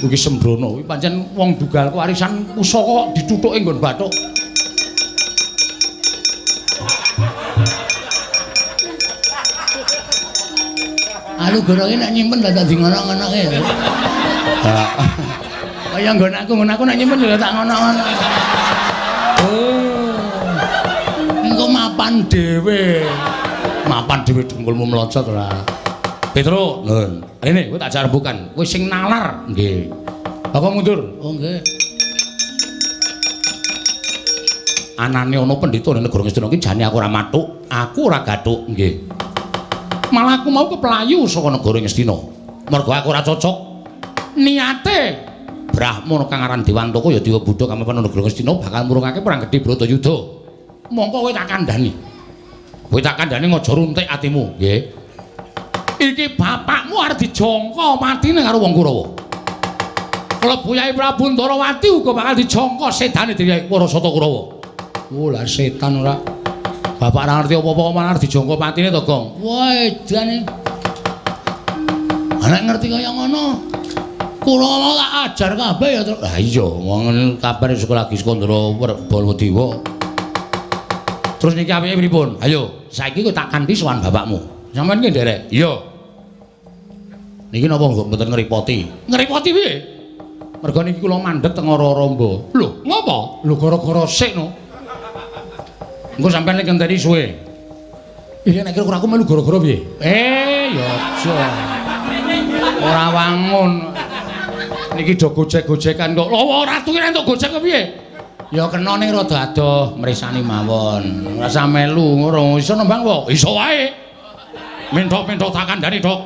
Iki sembrono iki pancen wong dugalku warisan pusaka kok dituthuke nggon bathuk. Alugara iki nek nyimpen dak dadi ngono-ngonoke. Kaya nggon aku nek nyimpen ya tak ngono-ngono. Engko mapan dhewe dengkulmu mlocot ora. Petro, nun. Rene kowe tak jarembukan. Kowe sing nalar. Nggih. Apa mundur? Oh nggih. anane ana pendhita ning negara Ngastina iki jane aku ora mathuk, aku ora gathuk, nggih. Malah aku mau keplayu saka negara Ngastina. Mergo aku ora cocok. Niate Brahmana kang aran Dewantaka ya Dewa Buddha kamepan negara Ngastina bakal murungake perang gedhe Bratayuda. Mongko kowe tak kandhani. Kowe tak kandhani aja runtik atimu, nggih. Iki bapakmu arep dijangka matine karo wong Kurawa. Klebu Yai Prabu Ndarawati uga bakal dijangka sedane Dewi Warasata Kurawa. Oh lah setan ora. Bapak ora ngerti apa-apa malah dijangka matine to, Gong. Wah, edane. Anak ngerti kaya ngono. Kurawa tak ajar kabeh ya, Tru. Lah iya, wong kapan sekolah lagi Skandara Baladewa. Terus niki apike pripun? Ayo, saiki kowe tak kanthi sowan bapakmu. Sampeyan ki nderek? Iya. Niki napa mboten ngripoti? Ngripoti piye? Mergo niki kula mandhet teng Raramba. Lho, ngopo? Lho gara-gara sik no. Engko sampeyan nek ngenteni suwe. Iya nek kira-kira aku melu gara-gara piye? Ya aja. Ora wangun. Niki do gojek-gojekan kok. Lho ratu ki entuk gojek piye? Ya kena ning rada adoh mresani mawon. Ora usah melu ngono. Iso nembang kok? Iso wae. Menthok-menthok tak kandhani, Dok.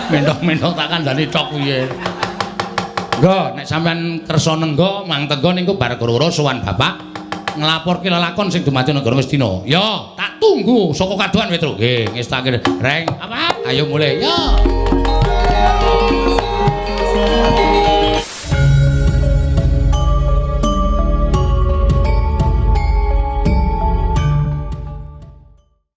Menthok-menthok tak kandhani tok piye. Nggo, nek sampean kersa nenggo mang tenggo niku bar karo sowan bapak nglaporke lelakon sing dumadi negara Ngastina. Ya, tak tunggu saka kadohan Petro. Nggih, ngestake. Reng, apa? Ayo mulai. Ya.